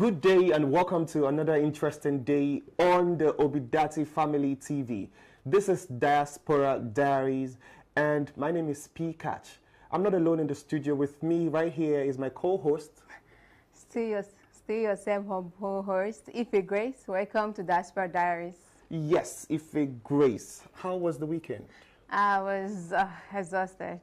Good day and welcome to another interesting day on the Obidati Family TV. This is Diaspora Diaries and my name is P. Catch. I'm not alone in the studio. With me right here is my co-host. Still yourself host, Ife Grace. Welcome to Diaspora Diaries. Yes, Ife Grace. How was the weekend? I was exhausted.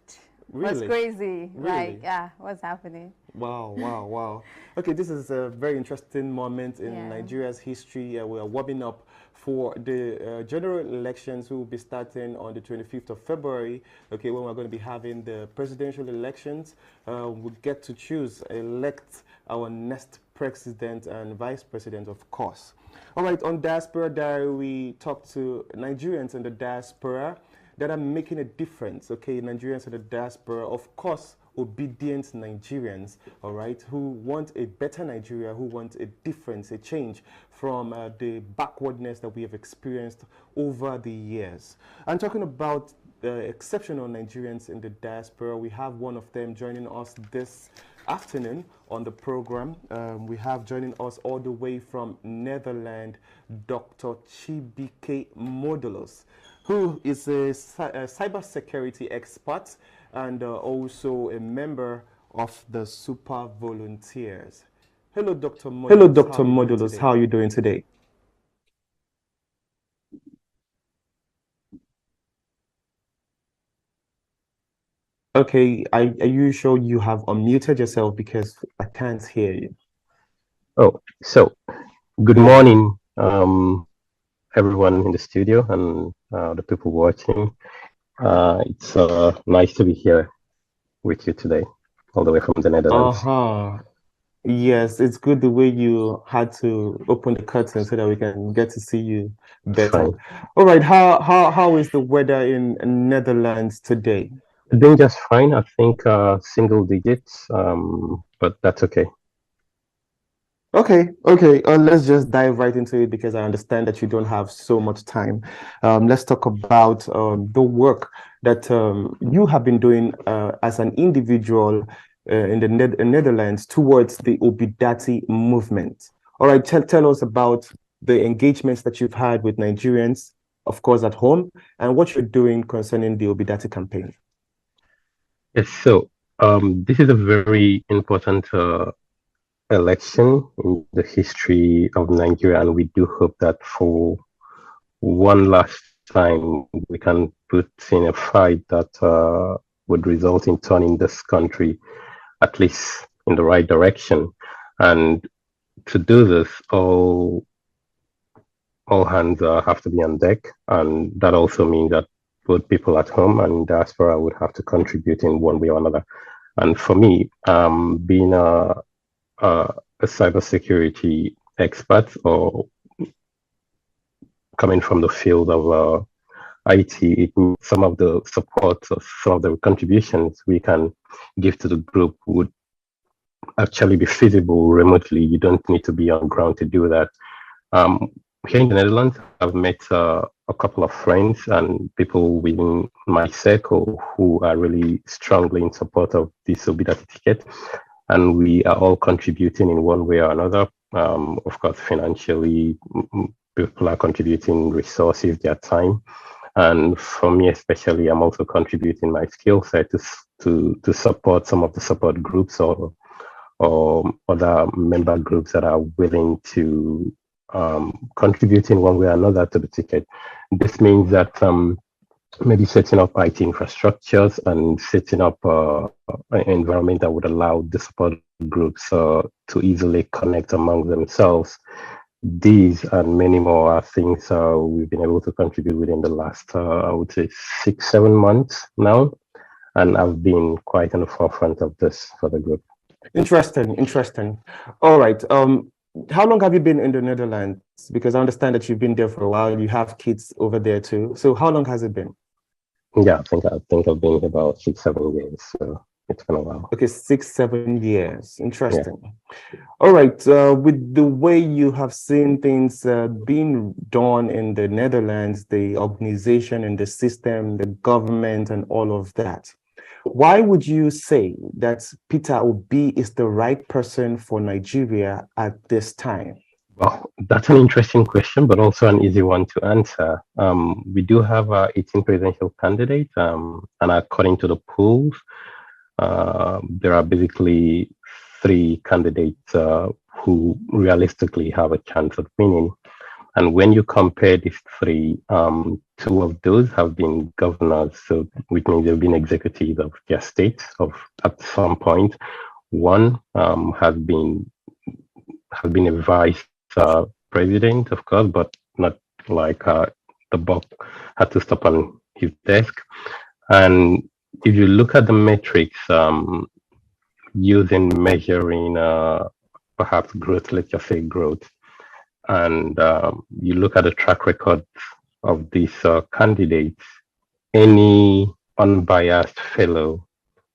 Really? It was crazy. Really? What's happening? Wow. Okay, this is a very interesting moment in Nigeria's history. We are warming up for the general elections who will be starting on the 25th of February, okay, when we're going to be having the presidential elections. We get to elect our next president and vice president, of course. All right, on Diaspora Diary, we talk to Nigerians in the diaspora that are making a difference, okay, Nigerians in the diaspora, of course, obedient Nigerians, all right, who want a better Nigeria, who want a difference, a change from the backwardness that we have experienced over the years. I'm talking about exceptional Nigerians in the diaspora. We have one of them joining us this afternoon on the program. We have joining us all the way from Netherlands, Dr. Chibike Modulos, who is a cybersecurity expert and also a member of the Super Volunteers. Hello, Dr. Modulos. Hello, Dr. Modulos. How are you doing today? Okay, are you sure you have unmuted yourself because I can't hear you? Oh, so good morning, everyone in the studio and the people watching. It's nice to be here with you today, all the way from the Netherlands. Yes, it's good the way you had to open the curtain so that we can get to see you better. Fine. All right, how is the weather in Netherlands today? Doing just fine. I think single digits, but that's okay. Okay. Let's just dive right into it because I understand that you don't have so much time. Let's talk about the work that you have been doing as an individual in the Netherlands towards the Obidati movement. All right, tell us about the engagements that you've had with Nigerians, of course, at home, and what you're doing concerning the Obidati campaign. Yes, so this is a very important election in the history of Nigeria, and we do hope that for one last time we can put in a fight that would result in turning this country at least in the right direction. And to do this, all hands have to be on deck, and that also means that both people at home and diaspora would have to contribute in one way or another. And for me, being a cybersecurity expert or coming from the field of IT, some of the support or some of the contributions we can give to the group would actually be feasible remotely. You don't need to be on ground to do that. Here in the Netherlands, I've met a couple of friends and people within my circle who are really strongly in support of this Obidati ticket. And we are all contributing in one way or another. Of course, financially, people are contributing resources, their time. And for me, especially, I'm also contributing my skill set to support some of the support groups or other member groups that are willing to contribute in one way or another to the ticket. This means that maybe setting up IT infrastructures and setting up an environment that would allow the support groups to easily connect among themselves. These and many more are things we've been able to contribute within the last, I would say, 6-7 months now. And I've been quite in the forefront of this for the group. Interesting. All right. How long have you been in the Netherlands? Because I understand that you've been there for a while. You have kids over there too. So how long has it been? Yeah, I think I've been here about 6-7 years. So it's been a while. Okay, 6-7 years. Interesting. Yeah. All right. With the way you have seen things being done in the Netherlands, the organization and the system, the government, and all of that, Why would you say that Peter Obi is the right person for Nigeria at this time? Well, that's an interesting question, but also an easy one to answer. We do have 18 presidential candidates, and according to the polls, there are basically three candidates who realistically have a chance of winning. And when you compare these three, two of those have been governors, so which means they've been executives of their states at some point. One has been a vice president, of course, but not like the buck had to stop on his desk. And if you look at the metrics using measuring perhaps growth, let's just say growth, and you look at the track record of these candidates, any unbiased fellow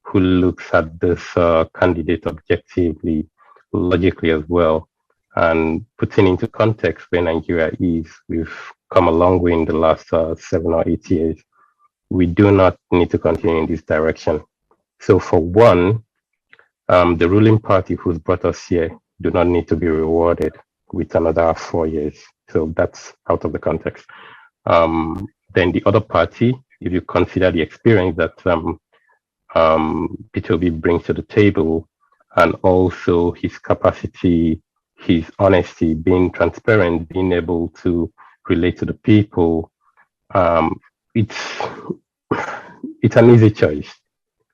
who looks at this candidate objectively, logically as well, and putting into context where Nigeria is, we've come a long way in the last 7 or 8 years. We do not need to continue in this direction. So for one, the ruling party who's brought us here do not need to be rewarded with another 4 years. So that's out of the context. Then the other party, if you consider the experience that Peter Obi brings to the table, and also his capacity, his honesty, being transparent, being able to relate to the people, it's an easy choice.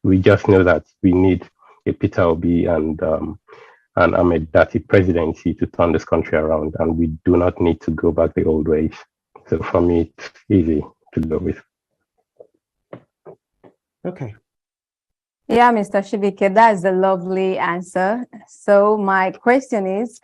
We just know that we need a Peter Obi and Ahmed Dati presidency to turn this country around, and we do not need to go back the old ways. So for me, it's easy to go with. Okay. Yeah, Mr. Shibike, that's a lovely answer. So my question is,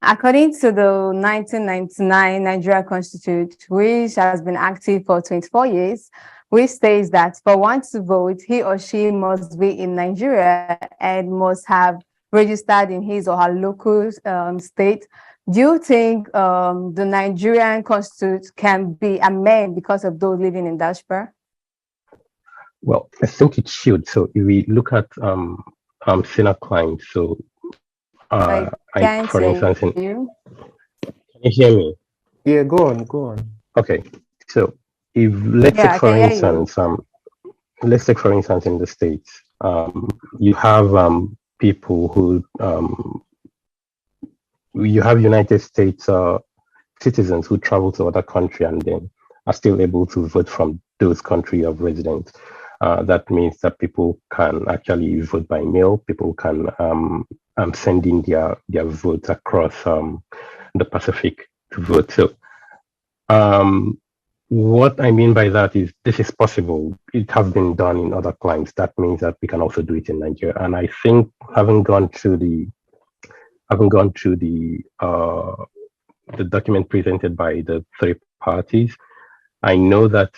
according to the 1999 Nigeria Constitution, which has been active for 24 years, which states that for one to vote, he or she must be in Nigeria and must have registered in his or her local state. Do you think the Nigerian Constitution can be amended because of those living in diaspora? Well, I think it should. So if we look at Senate clients, so I can't for instance, you. can you hear me? Yeah, go on, go on. Okay, so if let's take for instance, in the States, you have people who you have United States citizens who travel to other country and then are still able to vote from those country of residence. That means that people can actually vote by mail. People can send in their votes across the Pacific to vote. So what I mean by that is this is possible. It has been done in other climes. That means that we can also do it in Nigeria. And I think having gone through the document presented by the three parties, I know that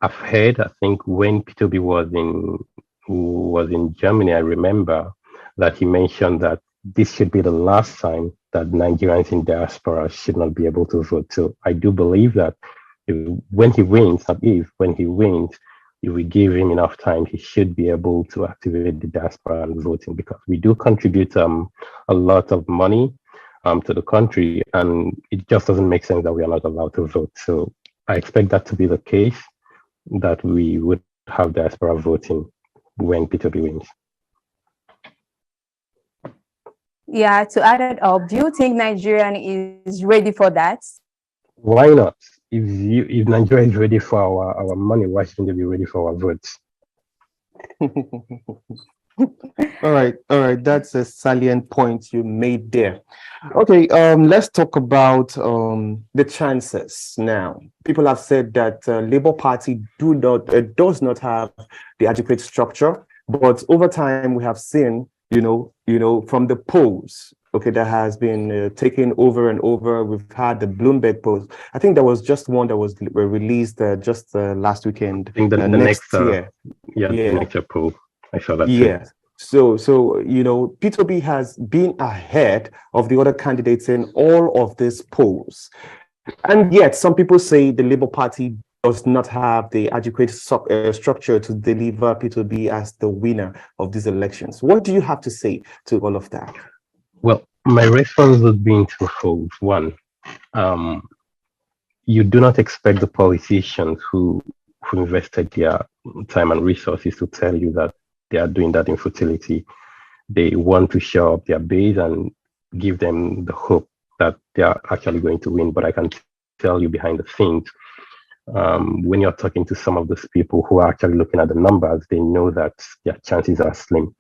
I've heard, I think when Peter Obi was in Germany, I remember that he mentioned that this should be the last time that Nigerians in diaspora should not be able to vote. So I do believe that when he wins, if we give him enough time, he should be able to activate the diaspora and voting, because we do contribute a lot of money to the country, and it just doesn't make sense that we are not allowed to vote. So I expect that to be the case, that we would have diaspora voting when Peter Obi wins. Yeah, to add it up, do you think Nigeria is ready for that? Why not? If Nigeria is ready for our money, why shouldn't they be ready for our votes? All right. That's a salient point you made there. Okay, let's talk about the chances now. People have said that Labour Party does not have the adequate structure, but over time we have seen, from the polls, okay, that has been taken over and over. We've had the Bloomberg polls. I think there was just one that was released just last weekend. I think the next year. The next year poll. I saw that. Yeah. Too. So Peter Obi has been ahead of the other candidates in all of these polls. And yet some people say the Labour Party does not have the adequate structure to deliver P2B as the winner of these elections. What do you have to say to all of that? Well, my response would be in twofold. One, um, you do not expect the politicians who invested their time and resources to tell you that they are doing that in futility. They want to show up their base and give them the hope that they are actually going to win. But I can tell you behind the scenes, when you're talking to some of those people who are actually looking at the numbers, they know that their chances are slim.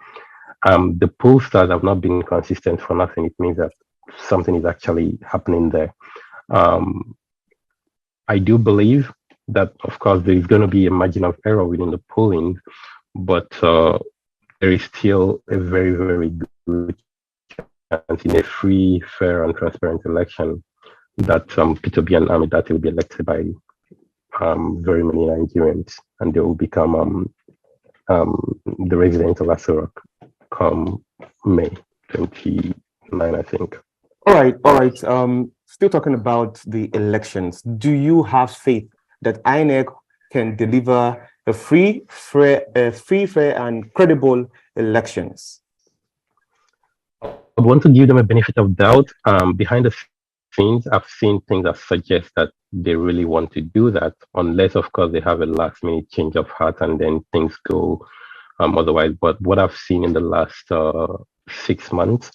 The pollsters have not been consistent for nothing. It means that something is actually happening there. Um, I do believe that, of course, there is going to be a margin of error within the polling, but there is still a very, very good chance in a free, fair, and transparent election that P2B and Amidati will be elected by very many Nigerians, and they will become the residents of Asorok come May 29, I think. All right, all right. Still talking about the elections. Do you have faith that INEC can deliver a free, fair, and credible elections? I want to give them a benefit of doubt. Behind the scenes, I've seen things that suggest that they really want to do that, unless, of course, they have a last minute change of heart and then things go otherwise. But what I've seen in the last 6 months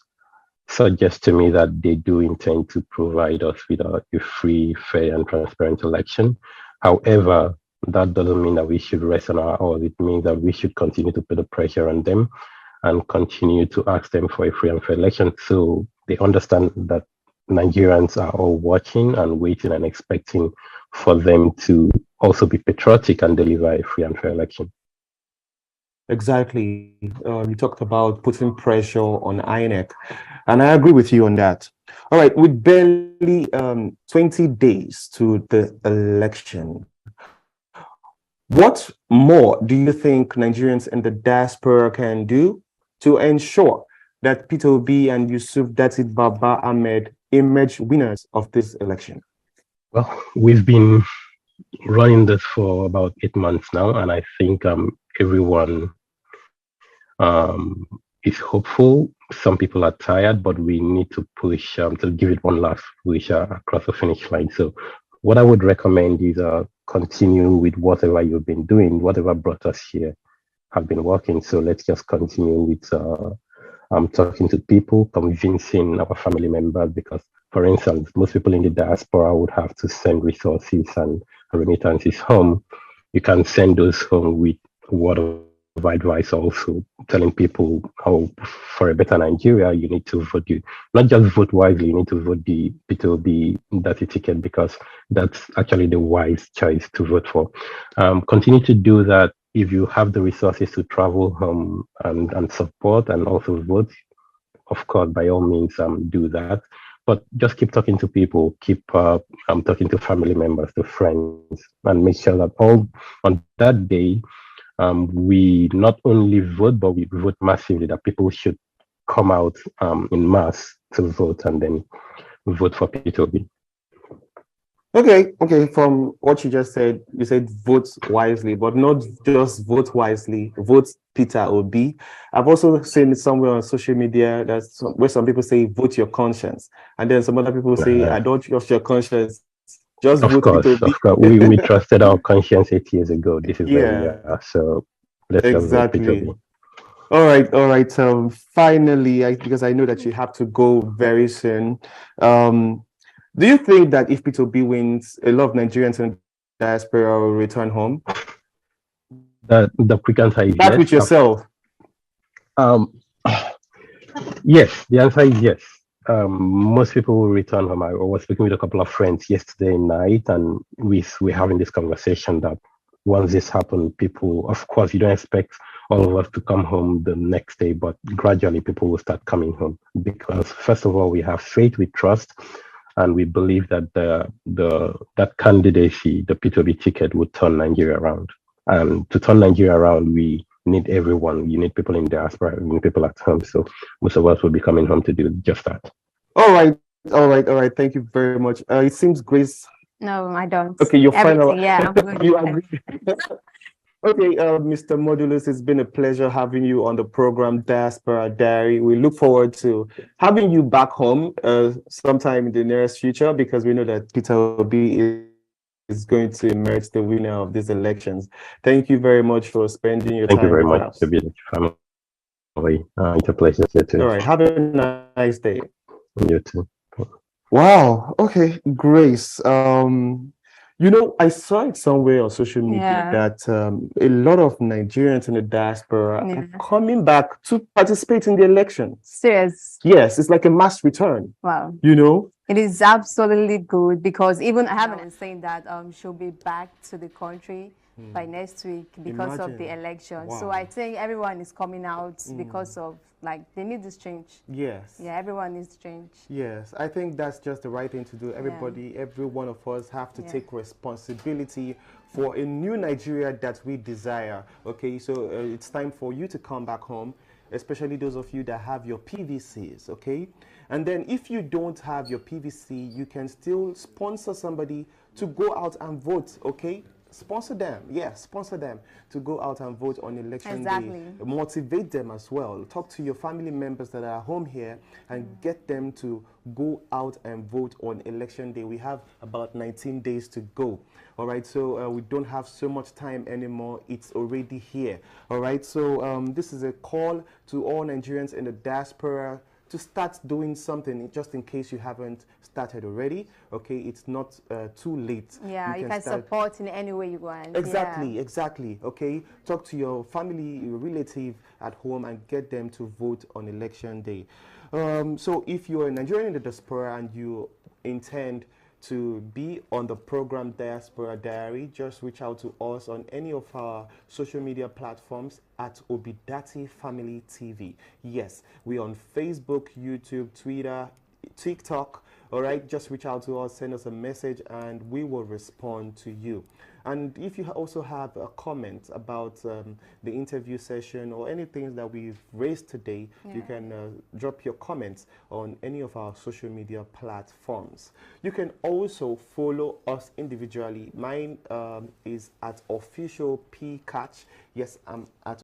suggests to me that they do intend to provide us with a free, fair, and transparent election. However, that doesn't mean that we should rest on our oars. It means that we should continue to put the pressure on them and continue to ask them for a free and fair election, so they understand that Nigerians are all watching and waiting and expecting for them to also be patriotic and deliver a free and fair election. Exactly. You talked about putting pressure on INEC, and I agree with you on that. All right, with barely 20 days to the election, what more do you think Nigerians in the diaspora can do to ensure that Peter Obi and Yusuf Datit Baba Ahmed emerge winners of this election? Well, we've been running this for about 8 months now, and I think everyone is hopeful. Some people are tired, but we need to push to give it one last push across the finish line. So what I would recommend is continue with whatever you've been doing, whatever brought us here have been working. So let's just continue with talking to people, convincing our family members, because, for instance, most people in the diaspora would have to send resources and remittances home. You can send those home with word of advice, also telling people how, for a better Nigeria, you need to vote. You not just vote wisely, you need to vote the P2B Dati ticket, because that's actually the wise choice to vote for. Continue to do that. If you have the resources to travel home and support and also vote, of course, by all means, do that. But just keep talking to people, keep talking to family members, to friends, and make sure that all on that day, we not only vote, but we vote massively, that people should come out in mass to vote and then vote for P2B. Okay. From what you just said, you said vote wisely, but not just vote wisely, vote Peter Obi. I've also seen it somewhere on social media where some people say vote your conscience, and then some other people say I don't trust your conscience, just vote Peter Obi. Of course, we trusted our conscience 8 years ago. This is where we are. So let's just vote Peter Obi. All right. Finally, because I know that you have to go very soon. Do you think that if P2B wins, a lot of Nigerians in diaspora will return home? The quick answer is yes. With yourself. Yes, the answer is yes. Most people will return home. I was speaking with a couple of friends yesterday night, and we're having this conversation that once this happens, people, of course, you don't expect all of us to come home the next day, but gradually people will start coming home, because first of all, we have faith, we trust, and we believe that that candidacy, the P2B ticket, would turn Nigeria around. And to turn Nigeria around, we need everyone. You need people in diaspora, you need people at home. So most of us will be coming home to do just that. All right. Thank you very much. It seems Grace No, I don't. Okay, your final. Everything, yeah, I'm good. You agree? Okay, Mr. Modulus, it's been a pleasure having you on the program Diaspora Diary. We look forward to having you back home sometime in the nearest future, because we know that Peter Obi is going to emerge the winner of these elections. Thank you very much for spending your Thank you time very with much, us. family. It's a pleasure to All right, have a nice day. you too. Wow. Okay, Grace. You know, I saw it somewhere on social media Yeah, that a lot of Nigerians in the diaspora yeah. are coming back to participate in the election. Serious. Yes, it's like a mass return, Wow. you know? It is absolutely good, because even I haven't been saying that she'll be back to the country by next week because of the Imagine. election. So Wow. I think everyone is coming out because of, like, they need this change. Yes. Yeah, everyone needs change. Yes, I think that's just the right thing to do. Everybody, every one of us have to take responsibility for a new Nigeria that we desire. Okay, so it's time for you to come back home, especially those of you that have your PVCs, okay? And then if you don't have your PVC, you can still sponsor somebody to go out and vote, okay? Sponsor them, sponsor them to go out and vote on election day. Motivate them as well. Talk to your family members that are home here and get them to go out and vote on election day. We have about 19 days to go. All right, so we don't have so much time anymore. It's already here. All right, so this is a call to all Nigerians in the diaspora to start doing something, just in case you haven't started already. Okay, it's not too late. Yeah, you can support in any way you want. Exactly, exactly. Okay, talk to your family, your relative at home, and get them to vote on election day. So if you're a Nigerian in the diaspora and you intend to be on the program Diaspora Diary, just reach out to us on any of our social media platforms at Obidati Family TV. Yes, we're on Facebook, YouTube, Twitter, TikTok. All right, just reach out to us, send us a message, and we will respond to you. And if you also have a comment about the interview session or anything that we've raised today, you can drop your comments on any of our social media platforms. You can also follow us individually. Mine is at official P Catch. Yes, I'm at